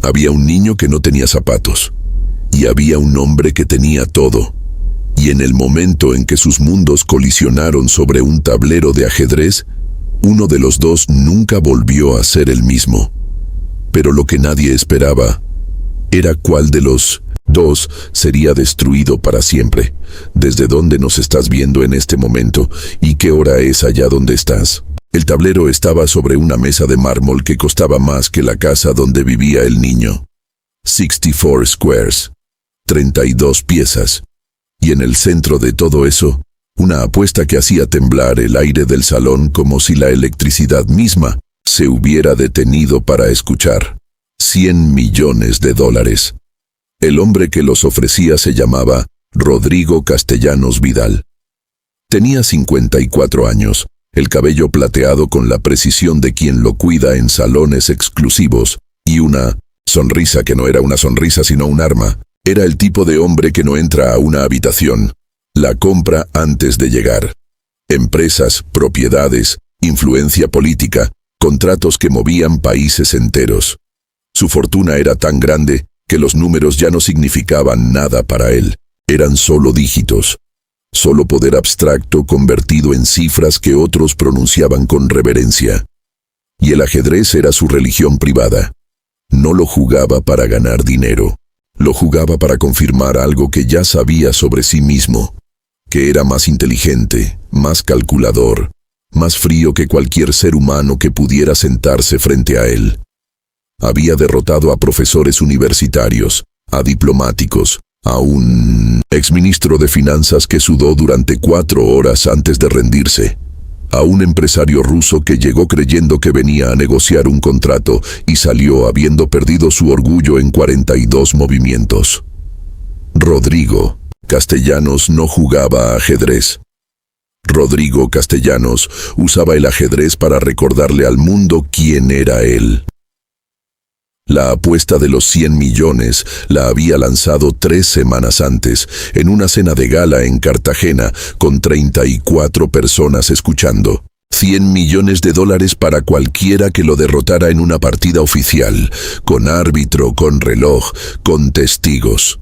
Había un niño que no tenía zapatos, y había un hombre que tenía todo. Y en el momento en que sus mundos colisionaron sobre un tablero de ajedrez, uno de los dos nunca volvió a ser el mismo. Pero lo que nadie esperaba era cuál de los dos sería destruido para siempre. ¿Desde dónde nos estás viendo en este momento? ¿Y qué hora es allá donde estás? El tablero estaba sobre una mesa de mármol que costaba más que la casa donde vivía el niño. 64 squares, 32 piezas. Y en el centro de todo eso, una apuesta que hacía temblar el aire del salón como si la electricidad misma se hubiera detenido para escuchar. $100 millones. El hombre que los ofrecía se llamaba Rodrigo Castellanos Vidal. Tenía 54 años, el cabello plateado con la precisión de quien lo cuida en salones exclusivos, y una sonrisa que no era una sonrisa sino un arma. Era el tipo de hombre que no entra a una habitación, la compra antes de llegar. Empresas, propiedades, influencia política, contratos que movían países enteros. Su fortuna era tan grande que los números ya no significaban nada para él, eran solo dígitos. Solo poder abstracto convertido en cifras que otros pronunciaban con reverencia. Y el ajedrez era su religión privada. No lo jugaba para ganar dinero. Lo jugaba para confirmar algo que ya sabía sobre sí mismo, que era más inteligente, más calculador, más frío que cualquier ser humano que pudiera sentarse frente a él. Había derrotado a profesores universitarios, a diplomáticos, a un exministro de finanzas que sudó durante 4 horas antes de rendirse, a un empresario ruso que llegó creyendo que venía a negociar un contrato y salió habiendo perdido su orgullo en 42 movimientos. Rodrigo Castellanos no jugaba ajedrez. Rodrigo Castellanos usaba el ajedrez para recordarle al mundo quién era él. La apuesta de los 100 millones la había lanzado 3 semanas antes, en una cena de gala en Cartagena, con 34 personas escuchando. $100 millones para cualquiera que lo derrotara en una partida oficial, con árbitro, con reloj, con testigos.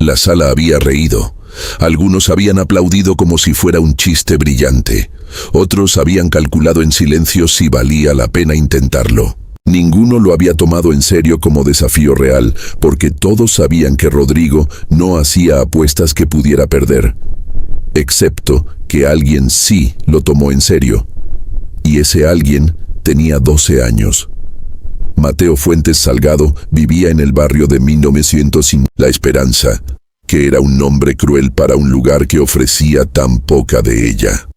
La sala había reído. Algunos habían aplaudido como si fuera un chiste brillante. Otros habían calculado en silencio si valía la pena intentarlo. Ninguno lo había tomado en serio como desafío real, porque todos sabían que Rodrigo no hacía apuestas que pudiera perder. Excepto que alguien sí lo tomó en serio. Y ese alguien tenía 12 años. Mateo Fuentes Salgado vivía en el barrio de 1900 La Esperanza, que era un nombre cruel para un lugar que ofrecía tan poca de ella.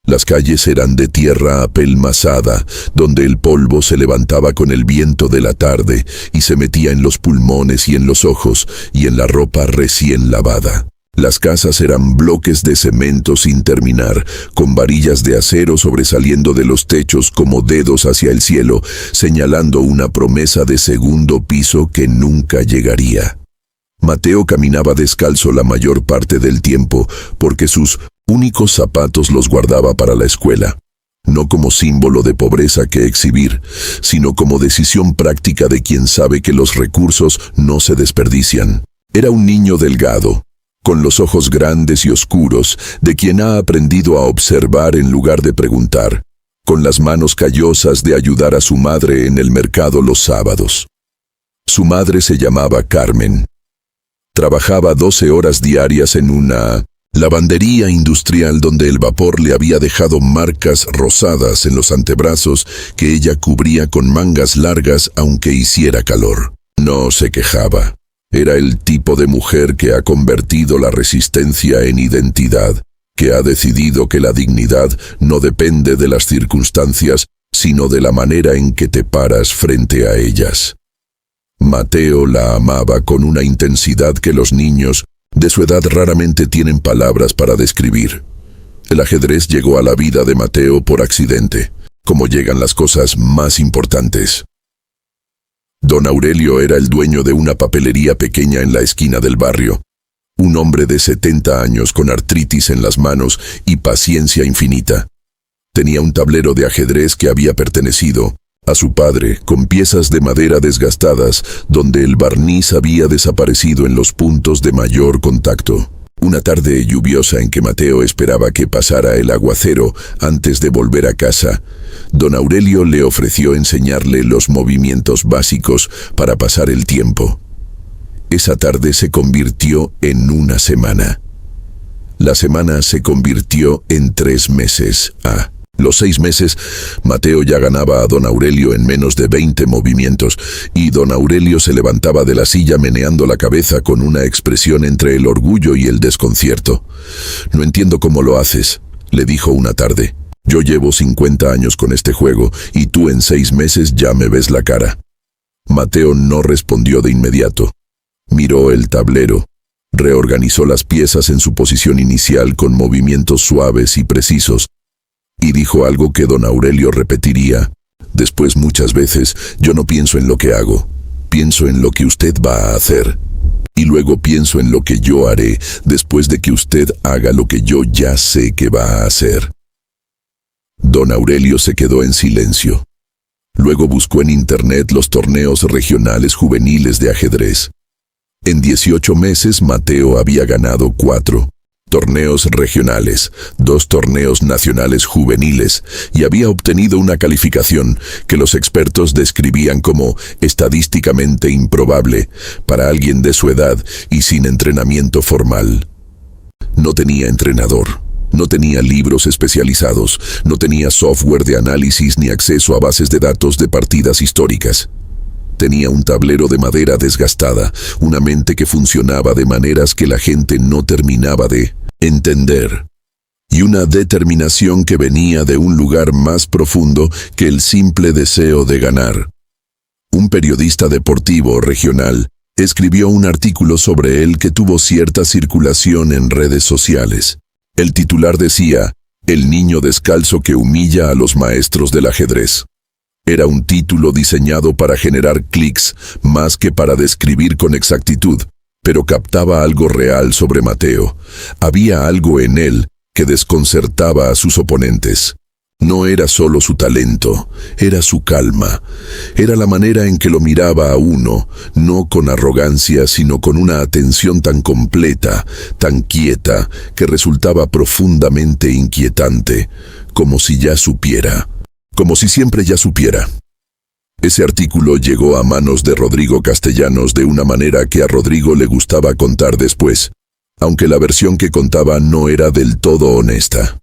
Las calles eran de tierra apelmazada, donde el polvo se levantaba con el viento de la tarde y se metía en los pulmones y en los ojos y en la ropa recién lavada. Las casas eran bloques de cemento sin terminar, con varillas de acero sobresaliendo de los techos como dedos hacia el cielo, señalando una promesa de segundo piso que nunca llegaría. Mateo caminaba descalzo la mayor parte del tiempo, porque sus únicos zapatos los guardaba para la escuela, no como símbolo de pobreza que exhibir, sino como decisión práctica de quien sabe que los recursos no se desperdician. Era un niño delgado, con los ojos grandes y oscuros, de quien ha aprendido a observar en lugar de preguntar, con las manos callosas de ayudar a su madre en el mercado los sábados. Su madre se llamaba Carmen. Trabajaba 12 horas diarias en una lavandería industrial donde el vapor le había dejado marcas rosadas en los antebrazos que ella cubría con mangas largas aunque hiciera calor. No se quejaba. Era el tipo de mujer que ha convertido la resistencia en identidad, que ha decidido que la dignidad no depende de las circunstancias, sino de la manera en que te paras frente a ellas. Mateo la amaba con una intensidad que los niños de su edad raramente tienen palabras para describir. El ajedrez llegó a la vida de Mateo por accidente, como llegan las cosas más importantes. Don Aurelio era el dueño de una papelería pequeña en la esquina del barrio. Un hombre de 70 años con artritis en las manos y paciencia infinita. Tenía un tablero de ajedrez que había pertenecido, a su padre, con piezas de madera desgastadas, donde el barniz había desaparecido en los puntos de mayor contacto. Una tarde lluviosa en que Mateo esperaba que pasara el aguacero antes de volver a casa, don Aurelio le ofreció enseñarle los movimientos básicos para pasar el tiempo. Esa tarde se convirtió en una semana. La semana se convirtió en 3 meses. A los 6 meses, Mateo ya ganaba a don Aurelio en menos de 20 movimientos, y don Aurelio se levantaba de la silla meneando la cabeza con una expresión entre el orgullo y el desconcierto. «No entiendo cómo lo haces», le dijo una tarde. «Yo llevo 50 años con este juego, y tú en 6 meses ya me ves la cara». Mateo no respondió de inmediato. Miró el tablero. Reorganizó las piezas en su posición inicial con movimientos suaves y precisos, y dijo algo que don Aurelio repetiría después muchas veces: «Yo no pienso en lo que hago, pienso en lo que usted va a hacer. Y luego pienso en lo que yo haré después de que usted haga lo que yo ya sé que va a hacer». Don Aurelio se quedó en silencio. Luego buscó en internet los torneos regionales juveniles de ajedrez. En 18 meses Mateo había ganado 4 torneos regionales, 2 torneos nacionales juveniles, y había obtenido una calificación que los expertos describían como estadísticamente improbable para alguien de su edad y sin entrenamiento formal. No tenía entrenador, no tenía libros especializados, no tenía software de análisis ni acceso a bases de datos de partidas históricas. Tenía un tablero de madera desgastada, una mente que funcionaba de maneras que la gente no terminaba de entender, y una determinación que venía de un lugar más profundo que el simple deseo de ganar. Un periodista deportivo regional escribió un artículo sobre él que tuvo cierta circulación en redes sociales. El titular decía: «El niño descalzo que humilla a los maestros del ajedrez». Era un título diseñado para generar clics más que para describir con exactitud, pero captaba algo real sobre Mateo. Había algo en él que desconcertaba a sus oponentes. No era solo su talento, era su calma. Era la manera en que lo miraba a uno, no con arrogancia, sino con una atención tan completa, tan quieta, que resultaba profundamente inquietante, como si ya supiera. Como si siempre ya supiera. Ese artículo llegó a manos de Rodrigo Castellanos de una manera que a Rodrigo le gustaba contar después, aunque la versión que contaba no era del todo honesta.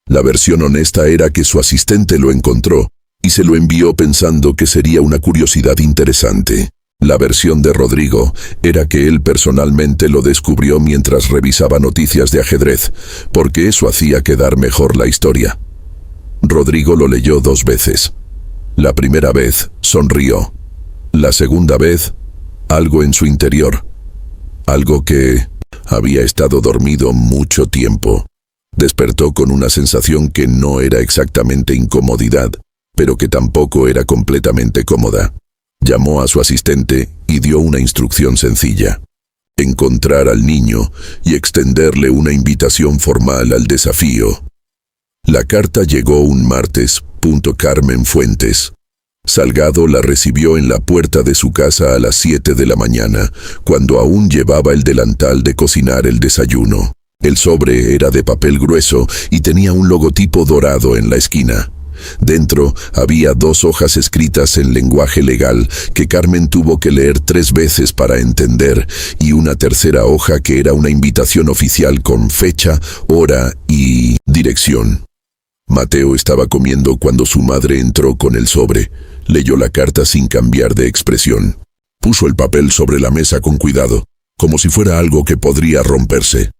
La versión honesta era que su asistente lo encontró y se lo envió pensando que sería una curiosidad interesante. La versión de Rodrigo era que él personalmente lo descubrió mientras revisaba noticias de ajedrez, porque eso hacía quedar mejor la historia. Rodrigo lo leyó 2 veces. La primera vez sonrió. La segunda vez, algo en su interior, algo que había estado dormido mucho tiempo, despertó con una sensación que no era exactamente incomodidad, pero que tampoco era completamente cómoda. Llamó a su asistente y dio una instrucción sencilla: encontrar al niño y extenderle una invitación formal al desafío. La carta llegó un martes. Carmen Fuentes. Salgado la recibió en la puerta de su casa a las 7 de la mañana, cuando aún llevaba el delantal de cocinar el desayuno. El sobre era de papel grueso y tenía un logotipo dorado en la esquina. Dentro había 2 hojas escritas en lenguaje legal que Carmen tuvo que leer 3 veces para entender, y una tercera hoja que era una invitación oficial con fecha, hora y dirección. Mateo estaba comiendo cuando su madre entró con el sobre. Leyó la carta sin cambiar de expresión. Puso el papel sobre la mesa con cuidado, como si fuera algo que podría romperse.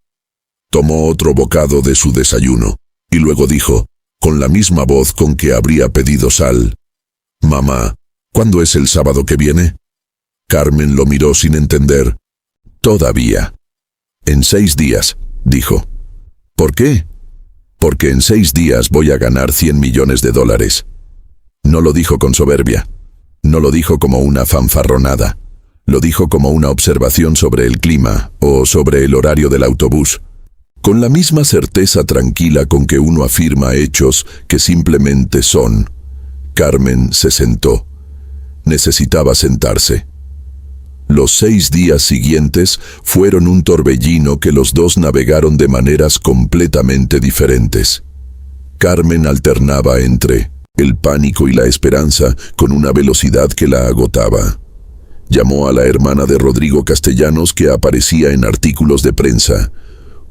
Tomó otro bocado de su desayuno, y luego dijo, con la misma voz con que habría pedido sal: «Mamá, ¿cuándo es el sábado que viene?» Carmen lo miró sin entender. «Todavía». «En 6 días», dijo. «¿Por qué?» «Porque en 6 días voy a ganar $100 millones. No lo dijo con soberbia. No lo dijo como una fanfarronada. Lo dijo como una observación sobre el clima o sobre el horario del autobús. Con la misma certeza tranquila con que uno afirma hechos que simplemente son. Carmen se sentó. Necesitaba sentarse. Los 6 días siguientes fueron un torbellino que los dos navegaron de maneras completamente diferentes. Carmen alternaba entre el pánico y la esperanza con una velocidad que la agotaba. Llamó a la hermana de Rodrigo Castellanos, que aparecía en artículos de prensa,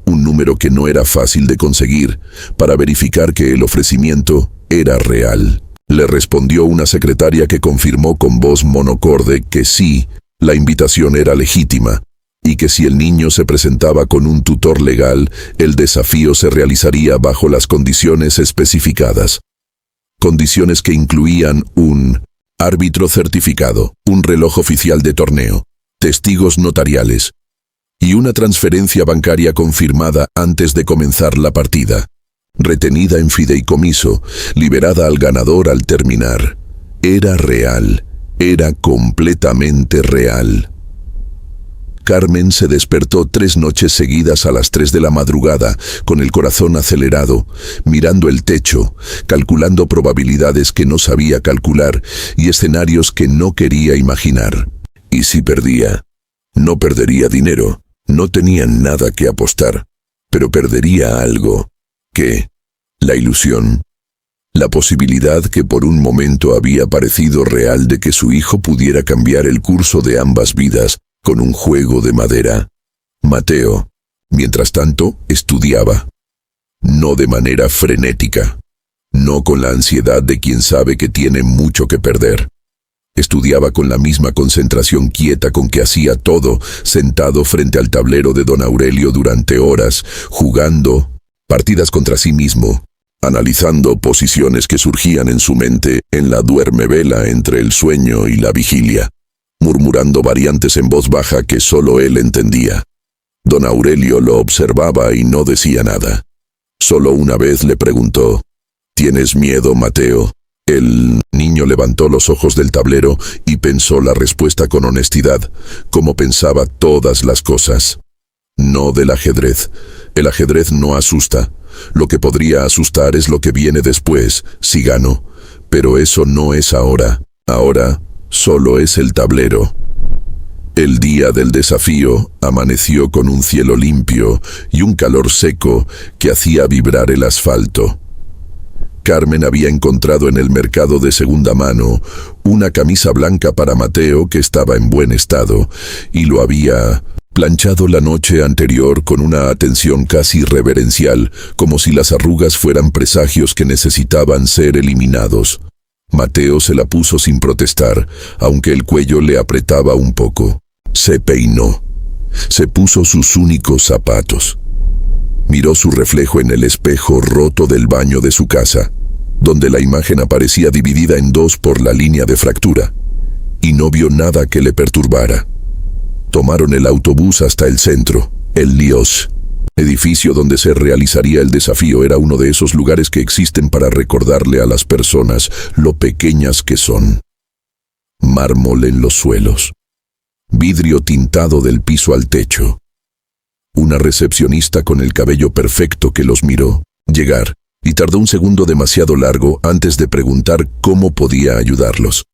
un número que no era fácil de conseguir, para verificar que el ofrecimiento era real. Le respondió una secretaria que confirmó con voz monocorde que sí, la invitación era legítima, y que si el niño se presentaba con un tutor legal, el desafío se realizaría bajo las condiciones especificadas. Condiciones que incluían un árbitro certificado, un reloj oficial de torneo, testigos notariales y una transferencia bancaria confirmada antes de comenzar la partida, retenida en fideicomiso, liberada al ganador al terminar. Era real, era completamente real. Carmen se despertó 3 noches seguidas a las 3 de la madrugada, con el corazón acelerado, mirando el techo, calculando probabilidades que no sabía calcular y escenarios que no quería imaginar. ¿Y si perdía? No perdería dinero, no tenía nada que apostar, pero perdería algo. ¿Qué? La ilusión. La posibilidad que por un momento había parecido real de que su hijo pudiera cambiar el curso de ambas vidas con un juego de madera. Mateo, mientras tanto, estudiaba. No de manera frenética. No con la ansiedad de quien sabe que tiene mucho que perder. Estudiaba con la misma concentración quieta con que hacía todo, sentado frente al tablero de don Aurelio durante horas, jugando partidas contra sí mismo, analizando posiciones que surgían en su mente en la duermevela entre el sueño y la vigilia, murmurando variantes en voz baja que solo él entendía. Don Aurelio lo observaba y no decía nada. Solo una vez le preguntó: ¿Tienes miedo, Mateo? El niño levantó los ojos del tablero y pensó la respuesta con honestidad, como pensaba todas las cosas. No del ajedrez. El ajedrez no asusta. Lo que podría asustar es lo que viene después, si gano. Pero eso no es ahora. Ahora solo es el tablero. El día del desafío amaneció con un cielo limpio y un calor seco que hacía vibrar el asfalto. Carmen había encontrado en el mercado de segunda mano una camisa blanca para Mateo que estaba en buen estado y lo había planchado la noche anterior con una atención casi reverencial, como si las arrugas fueran presagios que necesitaban ser eliminados. Mateo se la puso sin protestar, aunque el cuello le apretaba un poco. Se peinó. Se puso sus únicos zapatos. Miró su reflejo en el espejo roto del baño de su casa, donde la imagen aparecía dividida en 2 por la línea de fractura, y no vio nada que le perturbara. Tomaron el autobús hasta el centro, el Lios. Edificio donde se realizaría el desafío era uno de esos lugares que existen para recordarle a las personas lo pequeñas que son. Mármol en los suelos. Vidrio tintado del piso al techo. Una recepcionista con el cabello perfecto que los miró llegar, y tardó un segundo demasiado largo antes de preguntar cómo podía ayudarlos.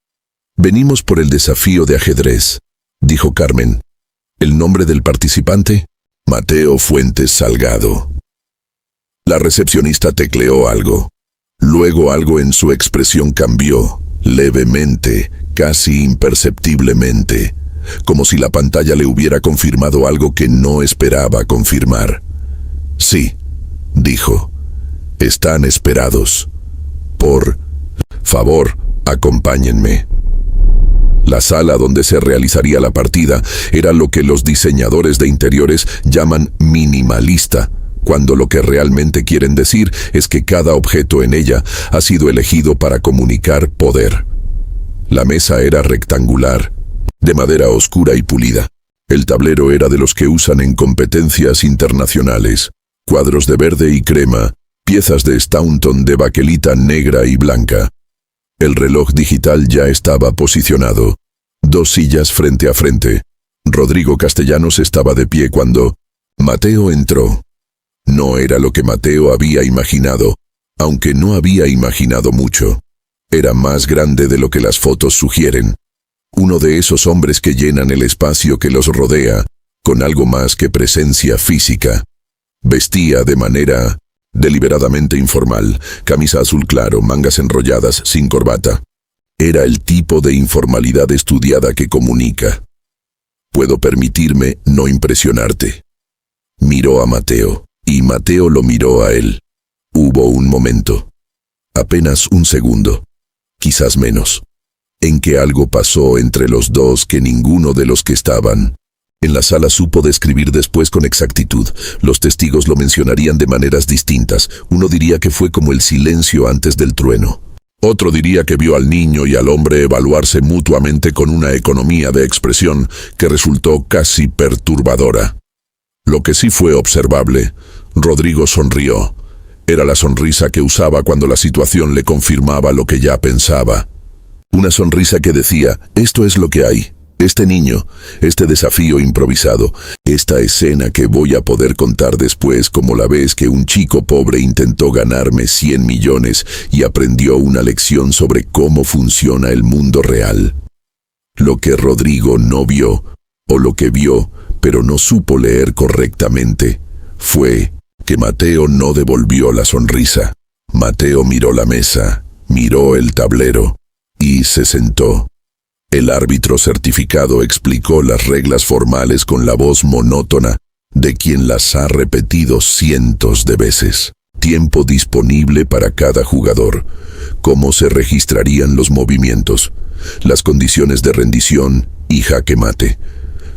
«Venimos por el desafío de ajedrez», dijo Carmen. «¿El nombre del participante?» «Mateo Fuentes Salgado». La recepcionista tecleó algo. Luego algo en su expresión cambió, levemente, casi imperceptiblemente, como si la pantalla le hubiera confirmado algo que no esperaba confirmar. «Sí», dijo, «están esperados. Por favor, acompáñenme». La sala donde se realizaría la partida era lo que los diseñadores de interiores llaman minimalista, cuando lo que realmente quieren decir es que cada objeto en ella ha sido elegido para comunicar poder. La mesa era rectangular, de madera oscura y pulida. El tablero era de los que usan en competencias internacionales. Cuadros de verde y crema, piezas de Staunton de baquelita negra y blanca. El reloj digital ya estaba posicionado. 2 sillas frente a frente. Rodrigo Castellanos estaba de pie cuando Mateo entró. No era lo que Mateo había imaginado, aunque no había imaginado mucho. Era más grande de lo que las fotos sugieren. Uno de esos hombres que llenan el espacio que los rodea, con algo más que presencia física. Vestía de manera deliberadamente informal, camisa azul claro, mangas enrolladas, sin corbata. Era el tipo de informalidad estudiada que comunica. Puedo permitirme no impresionarte. Miró a Mateo, y Mateo lo miró a él. Hubo un momento, apenas un segundo, quizás menos, en que algo pasó entre los dos que ninguno de los que estaban en la sala supo describir después con exactitud. Los testigos lo mencionarían de maneras distintas. Uno diría que fue como el silencio antes del trueno. Otro diría que vio al niño y al hombre evaluarse mutuamente con una economía de expresión que resultó casi perturbadora. Lo que sí fue observable, Rodrigo sonrió. Era la sonrisa que usaba cuando la situación le confirmaba lo que ya pensaba. Una sonrisa que decía, esto es lo que hay. Este niño, este desafío improvisado, esta escena que voy a poder contar después como la vez que un chico pobre intentó ganarme 100 millones y aprendió una lección sobre cómo funciona el mundo real. Lo que Rodrigo no vio, o lo que vio, pero no supo leer correctamente, fue que Mateo no devolvió la sonrisa. Mateo miró la mesa, miró el tablero y se sentó. El árbitro certificado explicó las reglas formales con la voz monótona de quien las ha repetido cientos de veces. Tiempo disponible para cada jugador, cómo se registrarían los movimientos, las condiciones de rendición y jaque mate,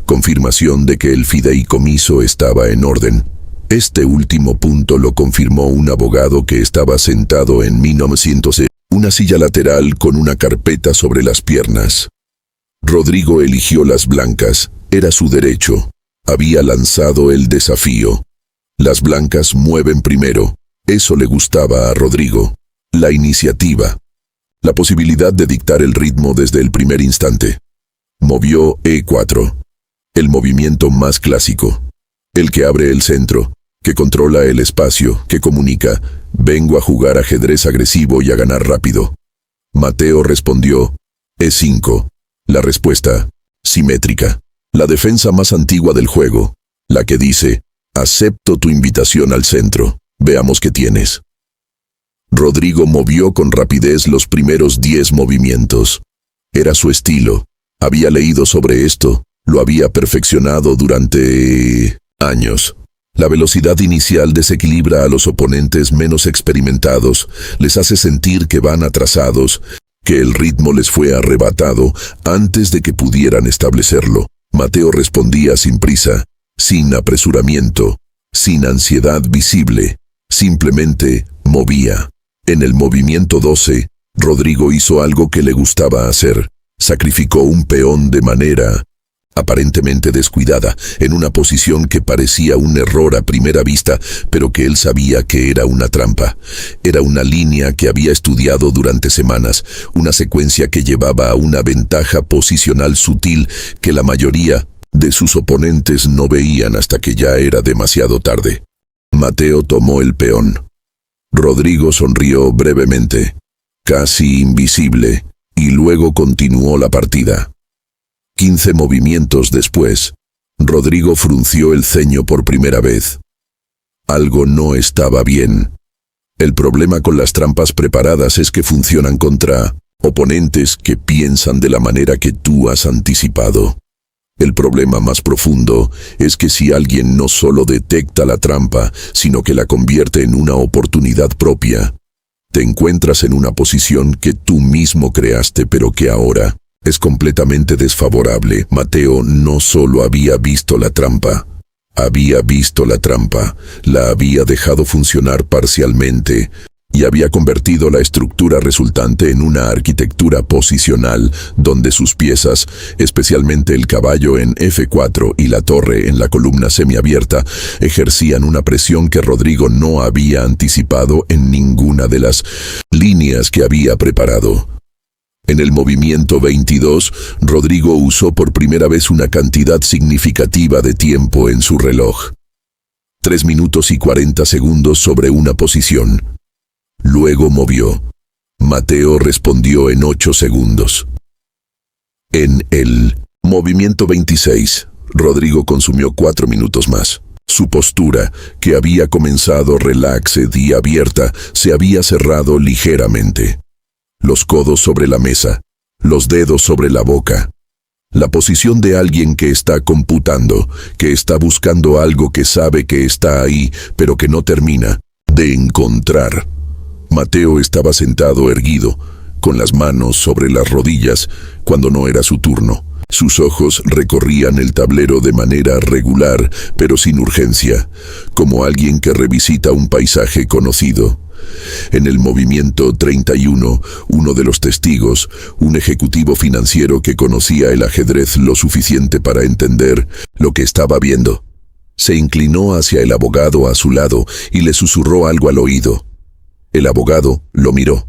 confirmación de que el fideicomiso estaba en orden. Este último punto lo confirmó un abogado que estaba sentado en 1900, una silla lateral con una carpeta sobre las piernas. Rodrigo eligió las blancas, era su derecho. Había lanzado el desafío. Las blancas mueven primero. Eso le gustaba a Rodrigo. La iniciativa. La posibilidad de dictar el ritmo desde el primer instante. Movió E4. El movimiento más clásico. El que abre el centro, que controla el espacio, que comunica, vengo a jugar ajedrez agresivo y a ganar rápido. Mateo respondió, E5. La respuesta, simétrica. La defensa más antigua del juego, la que dice, acepto tu invitación al centro, veamos qué tienes. Rodrigo movió con rapidez los primeros 10 movimientos. Era su estilo. Había leído sobre esto, lo había perfeccionado durante años. La velocidad inicial desequilibra a los oponentes menos experimentados, les hace sentir que van atrasados, que el ritmo les fue arrebatado antes de que pudieran establecerlo. Mateo respondía sin prisa, sin apresuramiento, sin ansiedad visible, simplemente movía. En el movimiento 12, Rodrigo hizo algo que le gustaba hacer, sacrificó un peón de manera aparentemente descuidada, en una posición que parecía un error a primera vista, pero que él sabía que era una trampa. Era una línea que había estudiado durante semanas, una secuencia que llevaba a una ventaja posicional sutil que la mayoría de sus oponentes no veían hasta que ya era demasiado tarde. Mateo tomó el peón. Rodrigo sonrió brevemente, casi invisible, y luego continuó la partida. 15 movimientos después, Rodrigo frunció el ceño por primera vez. Algo no estaba bien. El problema con las trampas preparadas es que funcionan contra oponentes que piensan de la manera que tú has anticipado. El problema más profundo es que si alguien no solo detecta la trampa, sino que la convierte en una oportunidad propia, te encuentras en una posición que tú mismo creaste pero que ahora es completamente desfavorable. Mateo no solo había visto la trampa, la había dejado funcionar parcialmente y había convertido la estructura resultante en una arquitectura posicional donde sus piezas, especialmente el caballo en F4 y la torre en la columna semiabierta, ejercían una presión que Rodrigo no había anticipado en ninguna de las líneas que había preparado. En el movimiento 22, Rodrigo usó por primera vez una cantidad significativa de tiempo en su reloj. 3 minutos y 40 segundos sobre una posición. Luego movió. Mateo respondió en 8 segundos. En el movimiento 26, Rodrigo consumió 4 minutos más. Su postura, que había comenzado relaxed y abierta, se había cerrado ligeramente. Los codos sobre la mesa, los dedos sobre la boca. La posición de alguien que está computando, que está buscando algo que sabe que está ahí, pero que no termina de encontrar. Mateo estaba sentado erguido, con las manos sobre las rodillas, cuando no era su turno. Sus ojos recorrían el tablero de manera regular, pero sin urgencia, como alguien que revisita un paisaje conocido. En el movimiento 31, uno de los testigos, un ejecutivo financiero que conocía el ajedrez lo suficiente para entender lo que estaba viendo, se inclinó hacia el abogado a su lado y le susurró algo al oído. El abogado lo miró,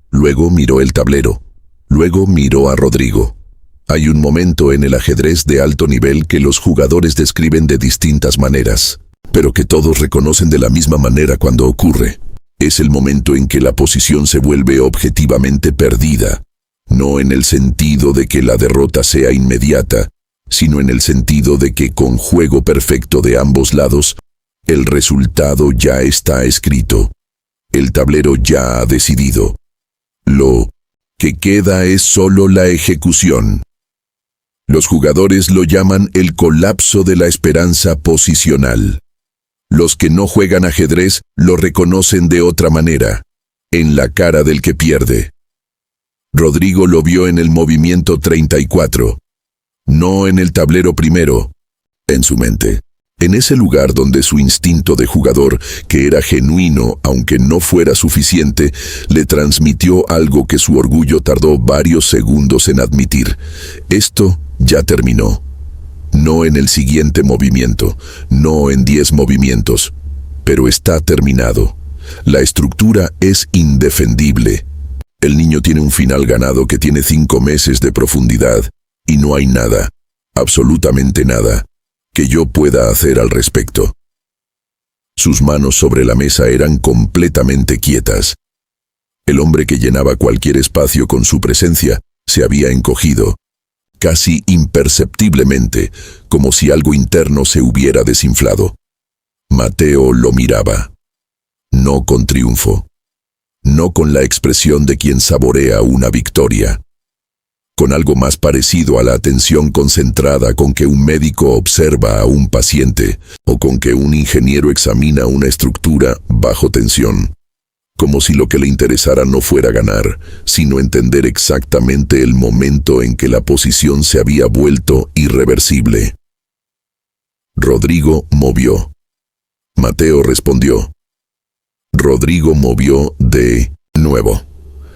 luego miró el tablero, luego miró a Rodrigo. Hay un momento en el ajedrez de alto nivel que los jugadores describen de distintas maneras, pero que todos reconocen de la misma manera cuando ocurre. Es el momento en que la posición se vuelve objetivamente perdida, no en el sentido de que la derrota sea inmediata, sino en el sentido de que con juego perfecto de ambos lados, el resultado ya está escrito. El tablero ya ha decidido. Lo que queda es solo la ejecución. Los jugadores lo llaman el colapso de la esperanza posicional. Los que no juegan ajedrez lo reconocen de otra manera, en la cara del que pierde. Rodrigo lo vio en el movimiento 34, no en el tablero primero, en su mente. En ese lugar donde su instinto de jugador, que era genuino aunque no fuera suficiente, le transmitió algo que su orgullo tardó varios segundos en admitir. Esto ya terminó. No en el siguiente movimiento, no en 10 movimientos, pero está terminado. La estructura es indefendible. El niño tiene un final ganado que tiene 5 meses de profundidad, y no hay nada, absolutamente nada, que yo pueda hacer al respecto. Sus manos sobre la mesa eran completamente quietas. El hombre que llenaba cualquier espacio con su presencia se había encogido, casi imperceptiblemente, como si algo interno se hubiera desinflado. Mateo lo miraba. No con triunfo. No con la expresión de quien saborea una victoria. Con algo más parecido a la atención concentrada con que un médico observa a un paciente, o con que un ingeniero examina una estructura bajo tensión. Como si lo que le interesara no fuera ganar, sino entender exactamente el momento en que la posición se había vuelto irreversible. Rodrigo movió. Mateo respondió. Rodrigo movió de nuevo.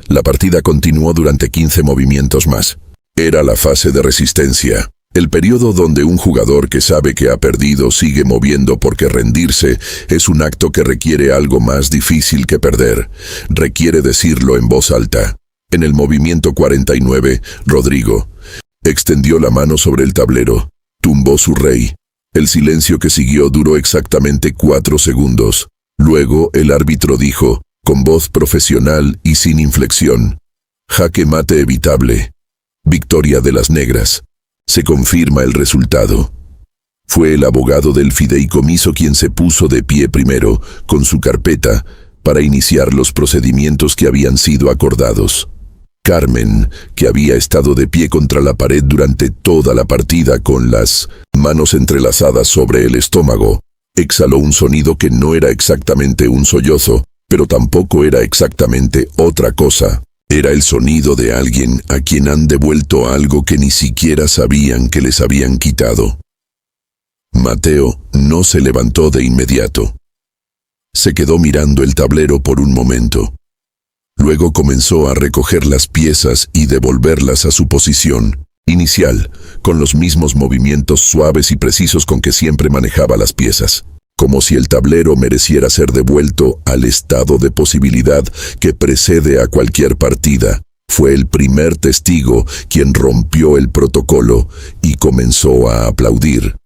La partida continuó durante 15 movimientos más. Era la fase de resistencia. El periodo donde un jugador que sabe que ha perdido sigue moviendo porque rendirse es un acto que requiere algo más difícil que perder. Requiere decirlo en voz alta. En el movimiento 49, Rodrigo extendió la mano sobre el tablero. Tumbó su rey. El silencio que siguió duró exactamente 4 segundos. Luego el árbitro dijo, con voz profesional y sin inflexión: jaque mate evitable. Victoria de las negras. Se confirma el resultado. Fue el abogado del fideicomiso quien se puso de pie primero, con su carpeta, para iniciar los procedimientos que habían sido acordados. Carmen, que había estado de pie contra la pared durante toda la partida con las manos entrelazadas sobre el estómago, exhaló un sonido que no era exactamente un sollozo, pero tampoco era exactamente otra cosa. Era el sonido de alguien a quien han devuelto algo que ni siquiera sabían que les habían quitado. Mateo no se levantó de inmediato. Se quedó mirando el tablero por un momento. Luego comenzó a recoger las piezas y devolverlas a su posición inicial, con los mismos movimientos suaves y precisos con que siempre manejaba las piezas. Como si el tablero mereciera ser devuelto al estado de posibilidad que precede a cualquier partida. Fue el primer testigo quien rompió el protocolo y comenzó a aplaudir.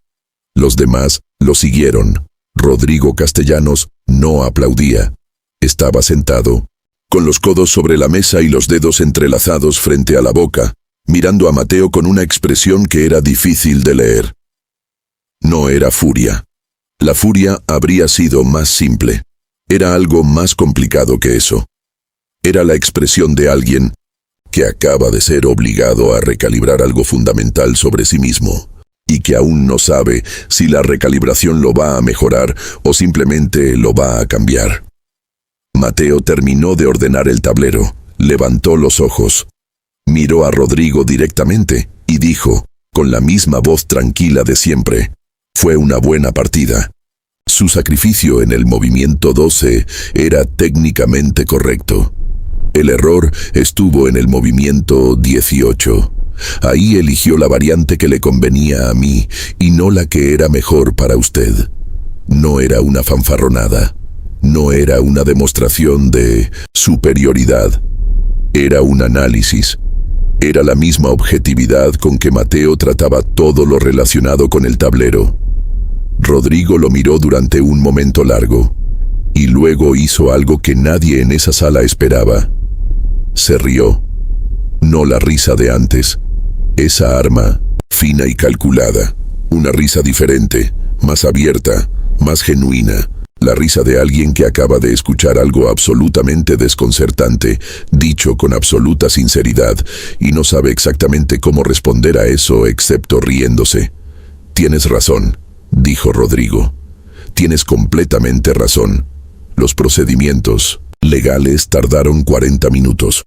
Los demás lo siguieron. Rodrigo Castellanos no aplaudía. Estaba sentado, con los codos sobre la mesa y los dedos entrelazados frente a la boca, mirando a Mateo con una expresión que era difícil de leer. No era furia. La furia habría sido más simple. Era algo más complicado que eso. Era la expresión de alguien que acaba de ser obligado a recalibrar algo fundamental sobre sí mismo, y que aún no sabe si la recalibración lo va a mejorar o simplemente lo va a cambiar. Mateo terminó de ordenar el tablero, levantó los ojos, miró a Rodrigo directamente y dijo, con la misma voz tranquila de siempre, «Fue una buena partida». Su sacrificio en el movimiento 12 era técnicamente correcto. El error estuvo en el movimiento 18. Ahí eligió la variante que le convenía a mí y no la que era mejor para usted. No era una fanfarronada. No era una demostración de superioridad. Era un análisis. Era la misma objetividad con que Mateo trataba todo lo relacionado con el tablero. Rodrigo lo miró durante un momento largo, y luego hizo algo que nadie en esa sala esperaba. Se rió. No la risa de antes. Esa arma, fina y calculada. Una risa diferente, más abierta, más genuina. La risa de alguien que acaba de escuchar algo absolutamente desconcertante, dicho con absoluta sinceridad, y no sabe exactamente cómo responder a eso excepto riéndose. «Tienes razón», dijo Rodrigo. «Tienes completamente razón. Los procedimientos legales tardaron 40 minutos.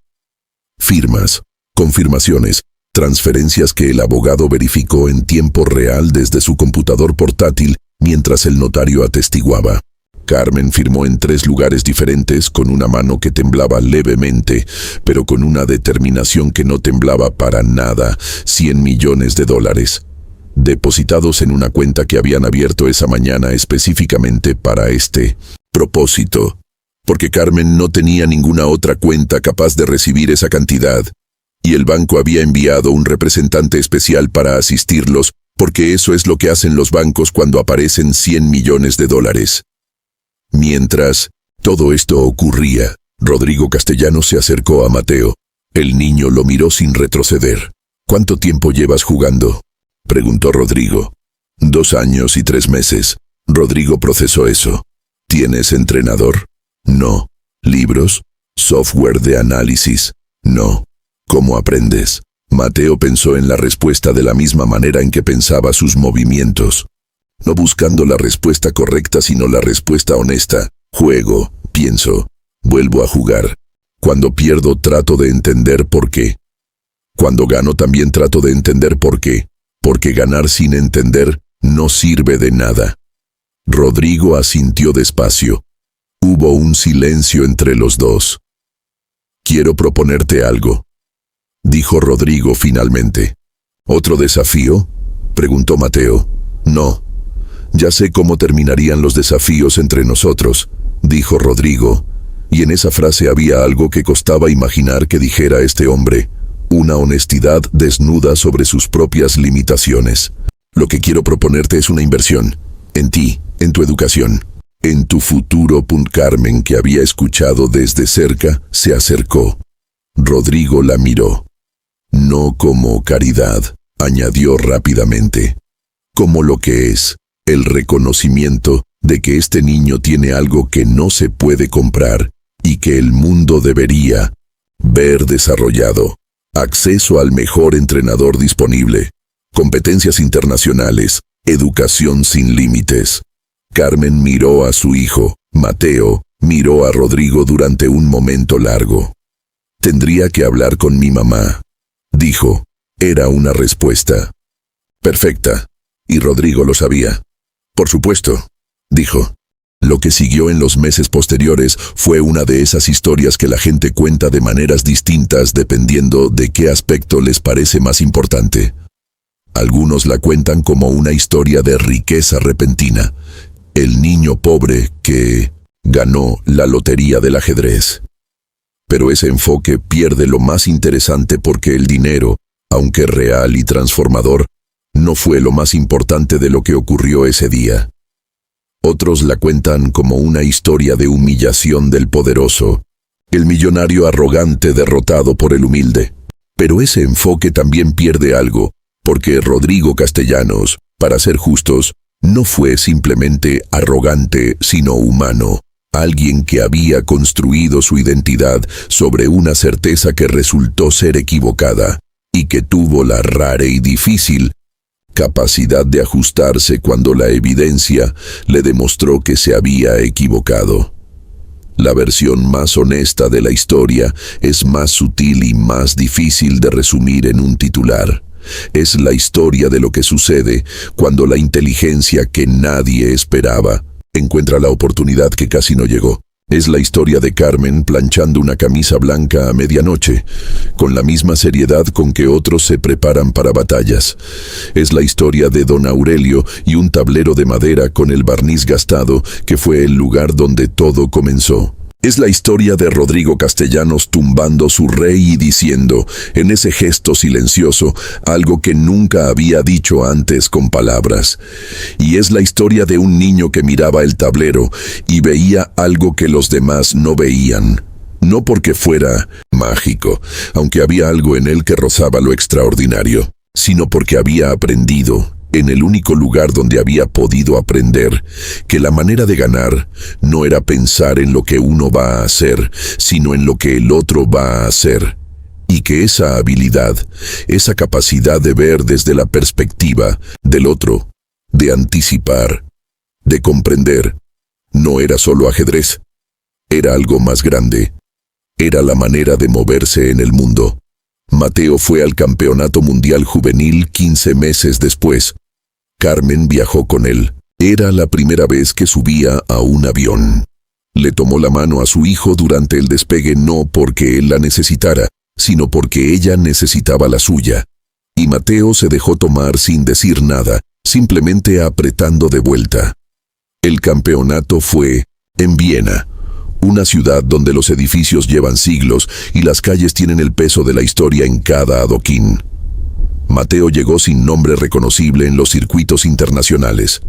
Firmas, confirmaciones, transferencias que el abogado verificó en tiempo real desde su computador portátil mientras el notario atestiguaba. Carmen firmó en 3 lugares diferentes con una mano que temblaba levemente, pero con una determinación que no temblaba para nada. 100 millones de dólares, depositados en una cuenta que habían abierto esa mañana específicamente para este propósito, porque Carmen no tenía ninguna otra cuenta capaz de recibir esa cantidad, y el banco había enviado un representante especial para asistirlos, porque eso es lo que hacen los bancos cuando aparecen 100 millones de dólares. Mientras todo esto ocurría, Rodrigo Castellanos se acercó a Mateo. El niño lo miró sin retroceder. «¿Cuánto tiempo llevas jugando?», preguntó Rodrigo. 2 años y 3 meses. Rodrigo procesó eso. «¿Tienes entrenador?». «No». «¿Libros? ¿Software de análisis?». «No». «¿Cómo aprendes?». Mateo pensó en la respuesta de la misma manera en que pensaba sus movimientos. No buscando la respuesta correcta, sino la respuesta honesta. «Juego», pienso. «Vuelvo a jugar. Cuando pierdo trato de entender por qué. Cuando gano también trato de entender por qué. Porque ganar sin entender no sirve de nada». Rodrigo asintió despacio. Hubo un silencio entre los dos. «Quiero proponerte algo», dijo Rodrigo finalmente. «¿Otro desafío?», preguntó Mateo. «No. Ya sé cómo terminarían los desafíos entre nosotros», dijo Rodrigo, y en esa frase había algo que costaba imaginar que dijera este hombre, una honestidad desnuda sobre sus propias limitaciones. «Lo que quiero proponerte es una inversión, en ti, en tu educación, en tu futuro». Carmen, que había escuchado desde cerca, se acercó. Rodrigo la miró. «No como caridad», añadió rápidamente, «como lo que es, el reconocimiento de que este niño tiene algo que no se puede comprar y que el mundo debería ver desarrollado. Acceso al mejor entrenador disponible, competencias internacionales, educación sin límites». Carmen miró a su hijo. Mateo miró a Rodrigo durante un momento largo. «Tendría que hablar con mi mamá», dijo. Era una respuesta perfecta, y Rodrigo lo sabía. «Por supuesto», dijo. Lo que siguió en los meses posteriores fue una de esas historias que la gente cuenta de maneras distintas dependiendo de qué aspecto les parece más importante. Algunos la cuentan como una historia de riqueza repentina, el niño pobre que ganó la lotería del ajedrez. Pero ese enfoque pierde lo más interesante porque el dinero, aunque real y transformador, no fue lo más importante de lo que ocurrió ese día. Otros la cuentan como una historia de humillación del poderoso, El millonario arrogante derrotado por el humilde. Pero ese enfoque también pierde algo, porque Rodrigo Castellanos, para ser justos, no fue simplemente arrogante, sino humano. Alguien que había construido su identidad sobre una certeza que resultó ser equivocada, y que tuvo la rara y difícil capacidad de ajustarse cuando la evidencia le demostró que se había equivocado. La versión más honesta de la historia es más sutil y más difícil de resumir en un titular. Es la historia de lo que sucede cuando la inteligencia que nadie esperaba encuentra la oportunidad que casi no llegó. Es la historia de Carmen planchando una camisa blanca a medianoche, con la misma seriedad con que otros se preparan para batallas. Es la historia de don Aurelio y un tablero de madera con el barniz gastado, que fue el lugar donde todo comenzó. Es la historia de Rodrigo Castellanos tumbando su rey y diciendo, en ese gesto silencioso, algo que nunca había dicho antes con palabras. Y es la historia de un niño que miraba el tablero y veía algo que los demás no veían. No porque fuera mágico, aunque había algo en él que rozaba lo extraordinario, sino porque había aprendido, en el único lugar donde había podido aprender, que la manera de ganar no era pensar en lo que uno va a hacer, sino en lo que el otro va a hacer. Y que esa habilidad, esa capacidad de ver desde la perspectiva del otro, de anticipar, de comprender, no era solo ajedrez, era algo más grande. Era la manera de moverse en el mundo. Mateo fue al Campeonato Mundial Juvenil 15 meses después. Carmen viajó con él. Era la primera vez que subía a un avión. Le tomó la mano a su hijo durante el despegue no porque él la necesitara, sino porque ella necesitaba la suya. Y Mateo se dejó tomar sin decir nada, simplemente apretando de vuelta. El campeonato fue en Viena, una ciudad donde los edificios llevan siglos y las calles tienen el peso de la historia en cada adoquín. Mateo llegó sin nombre reconocible en los circuitos internacionales.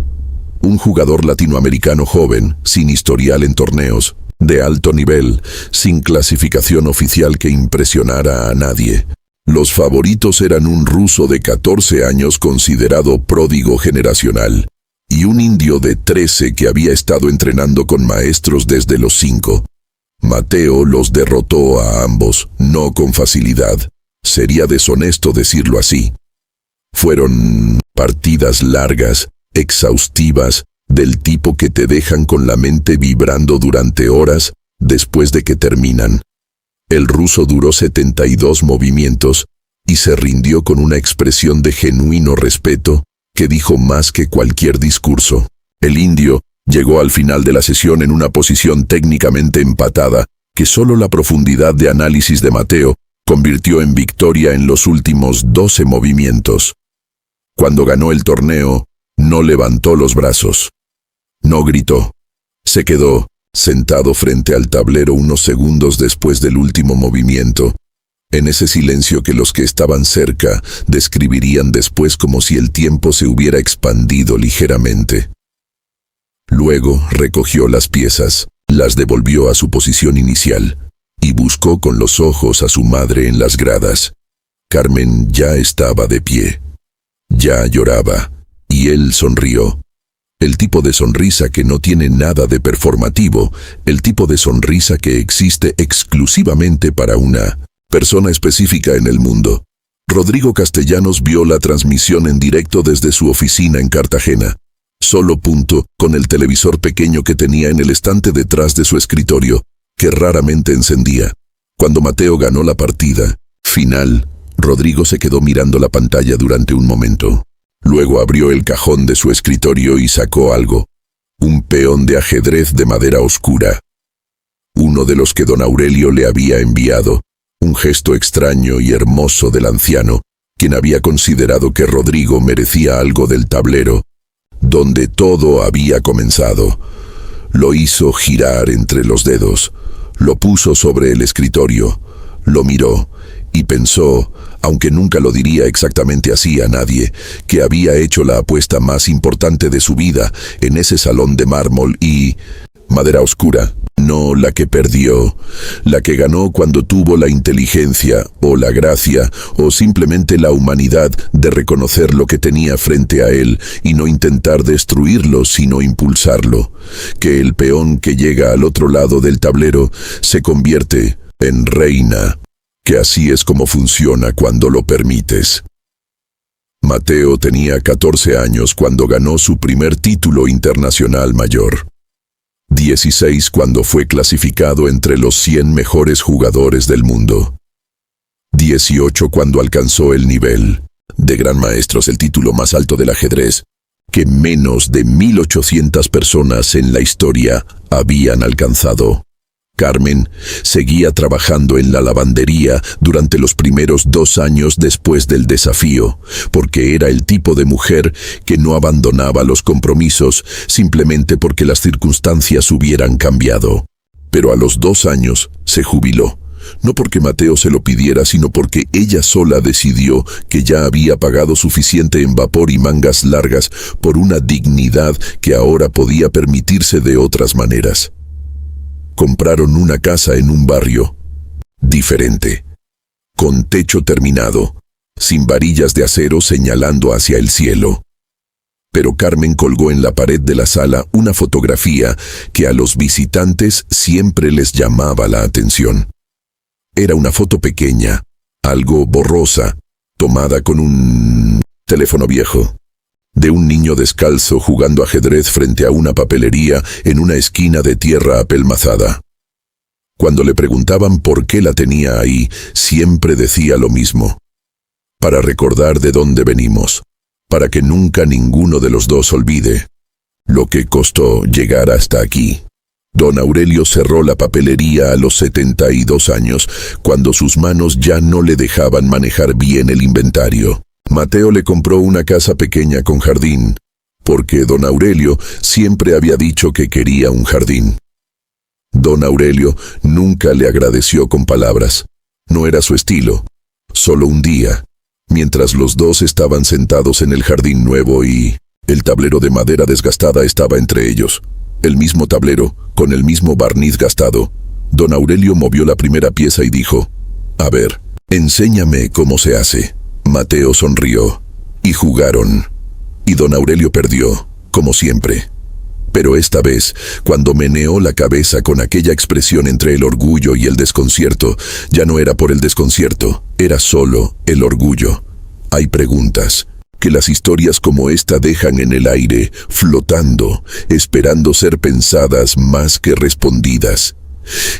Un jugador latinoamericano joven, sin historial en torneos, de alto nivel, sin clasificación oficial que impresionara a nadie. Los favoritos eran un ruso de 14 años considerado pródigo generacional, y un indio de 13 que había estado entrenando con maestros desde los 5. Mateo los derrotó a ambos, no con facilidad. Sería deshonesto decirlo así. Fueron partidas largas, exhaustivas, del tipo que te dejan con la mente vibrando durante horas después de que terminan. El ruso duró 72 movimientos y se rindió con una expresión de genuino respeto que dijo más que cualquier discurso. El indio llegó al final de la sesión en una posición técnicamente empatada que solo la profundidad de análisis de Mateo convirtió en victoria en los últimos 12 movimientos. Cuando ganó el torneo, no levantó los brazos. No gritó. Se quedó sentado frente al tablero unos segundos después del último movimiento, en ese silencio que los que estaban cerca describirían después como si el tiempo se hubiera expandido ligeramente. Luego recogió las piezas, las devolvió a su posición inicial, y buscó con los ojos a su madre en las gradas. Carmen ya estaba de pie. Ya lloraba, y él sonrió. El tipo de sonrisa que no tiene nada de performativo, el tipo de sonrisa que existe exclusivamente para una persona específica en el mundo. Rodrigo Castellanos vio la transmisión en directo desde su oficina en Cartagena. Solo con el televisor pequeño que tenía en el estante detrás de su escritorio, que raramente encendía. Cuando Mateo ganó la partida final, Rodrigo se quedó mirando la pantalla durante un momento. Luego abrió el cajón de su escritorio y sacó algo. Un peón de ajedrez de madera oscura. Uno de los que don Aurelio le había enviado. Un gesto extraño y hermoso del anciano, quien había considerado que Rodrigo merecía algo del tablero, donde todo había comenzado. Lo hizo girar entre los dedos, lo puso sobre el escritorio, lo miró y pensó, aunque nunca lo diría exactamente así a nadie, que había hecho la apuesta más importante de su vida en ese salón de mármol y madera oscura. No la que perdió, la que ganó cuando tuvo la inteligencia, o la gracia, o simplemente la humanidad de reconocer lo que tenía frente a él y no intentar destruirlo, sino impulsarlo. Que el peón que llega al otro lado del tablero se convierte en reina, que así es como funciona cuando lo permites. Mateo tenía 14 años cuando ganó su primer título internacional mayor. 16 cuando fue clasificado entre los 100 mejores jugadores del mundo. 18 cuando alcanzó el nivel de gran maestros, el título más alto del ajedrez, que menos de 1.800 personas en la historia habían alcanzado. Carmen seguía trabajando en la lavandería durante los primeros 2 años después del desafío, porque era el tipo de mujer que no abandonaba los compromisos simplemente porque las circunstancias hubieran cambiado. Pero a los 2 años se jubiló, no porque Mateo se lo pidiera, sino porque ella sola decidió que ya había pagado suficiente en vapor y mangas largas por una dignidad que ahora podía permitirse de otras maneras. Compraron una casa en un barrio diferente, con techo terminado, sin varillas de acero señalando hacia el cielo. Pero Carmen colgó en la pared de la sala una fotografía que a los visitantes siempre les llamaba la atención. Era una foto pequeña, algo borrosa, tomada con un teléfono viejo, de un niño descalzo jugando ajedrez frente a una papelería en una esquina de tierra apelmazada. Cuando le preguntaban por qué la tenía ahí, siempre decía lo mismo: para recordar de dónde venimos, para que nunca ninguno de los dos olvide lo que costó llegar hasta aquí. Don Aurelio cerró la papelería a los 72 años, cuando sus manos ya no le dejaban manejar bien el inventario. Mateo le compró una casa pequeña con jardín, porque don Aurelio siempre había dicho que quería un jardín. Don Aurelio nunca le agradeció con palabras. No era su estilo. Solo un día, mientras los dos estaban sentados en el jardín nuevo y el tablero de madera desgastada estaba entre ellos, el mismo tablero, con el mismo barniz gastado, don Aurelio movió la primera pieza y dijo: «A ver, enséñame cómo se hace». Mateo sonrió, y jugaron, y don Aurelio perdió, como siempre. Pero esta vez, cuando meneó la cabeza con aquella expresión entre el orgullo y el desconcierto, ya no era por el desconcierto, era solo el orgullo. Hay preguntas que las historias como esta dejan en el aire, flotando, esperando ser pensadas más que respondidas.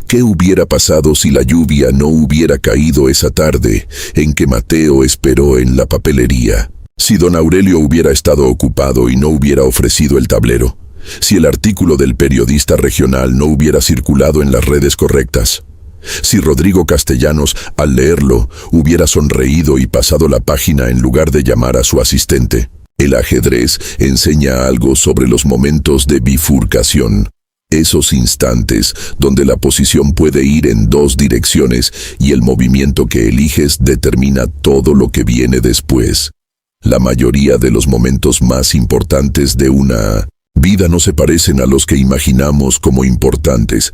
¿Qué hubiera pasado si la lluvia no hubiera caído esa tarde en que Mateo esperó en la papelería? Si don Aurelio hubiera estado ocupado y no hubiera ofrecido el tablero. Si el artículo del periodista regional no hubiera circulado en las redes correctas. Si Rodrigo Castellanos, al leerlo, hubiera sonreído y pasado la página en lugar de llamar a su asistente. El ajedrez enseña algo sobre los momentos de bifurcación. Esos instantes donde la posición puede ir en 2 direcciones y el movimiento que eliges determina todo lo que viene después. La mayoría de los momentos más importantes de una vida no se parecen a los que imaginamos como importantes.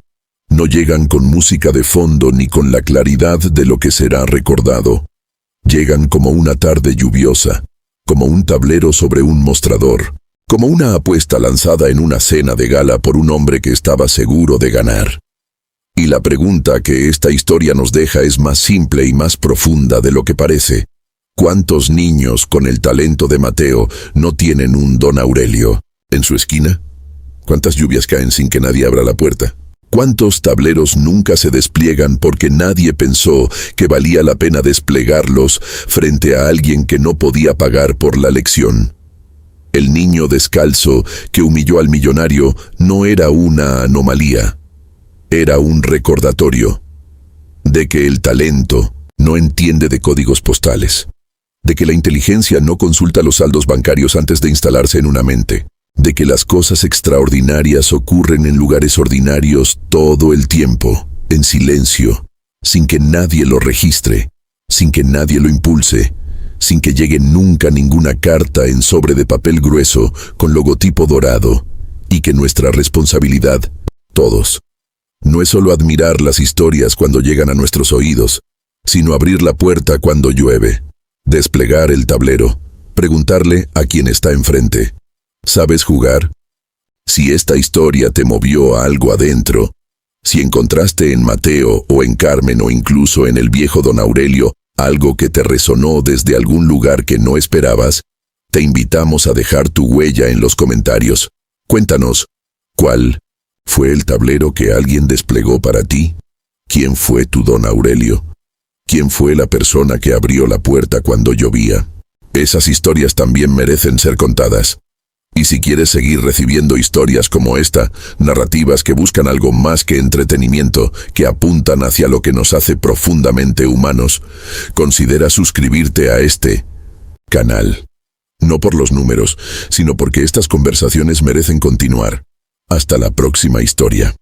No llegan con música de fondo ni con la claridad de lo que será recordado. Llegan como una tarde lluviosa, como un tablero sobre un mostrador, como una apuesta lanzada en una cena de gala por un hombre que estaba seguro de ganar. Y la pregunta que esta historia nos deja es más simple y más profunda de lo que parece. ¿Cuántos niños con el talento de Mateo no tienen un don Aurelio en su esquina? ¿Cuántas lluvias caen sin que nadie abra la puerta? ¿Cuántos tableros nunca se despliegan porque nadie pensó que valía la pena desplegarlos frente a alguien que no podía pagar por la lección? El niño descalzo que humilló al millonario no era una anomalía, era un recordatorio de que el talento no entiende de códigos postales, de que la inteligencia no consulta los saldos bancarios antes de instalarse en una mente, de que las cosas extraordinarias ocurren en lugares ordinarios todo el tiempo, en silencio, sin que nadie lo registre, sin que nadie lo impulse, sin que llegue nunca ninguna carta en sobre de papel grueso con logotipo dorado, y que nuestra responsabilidad, todos, No es solo admirar las historias cuando llegan a nuestros oídos, sino abrir la puerta cuando llueve, desplegar el tablero, preguntarle a quien está enfrente, ¿sabes jugar? Si esta historia te movió a algo adentro, si encontraste en Mateo o en Carmen o incluso en el viejo don Aurelio algo que te resonó desde algún lugar que no esperabas, te invitamos a dejar tu huella en los comentarios. Cuéntanos, ¿cuál fue el tablero que alguien desplegó para ti? ¿Quién fue tu don Aurelio? ¿Quién fue la persona que abrió la puerta cuando llovía? Esas historias también merecen ser contadas. Y si quieres seguir recibiendo historias como esta, narrativas que buscan algo más que entretenimiento, que apuntan hacia lo que nos hace profundamente humanos, considera suscribirte a este canal. No por los números, sino porque estas conversaciones merecen continuar. Hasta la próxima historia.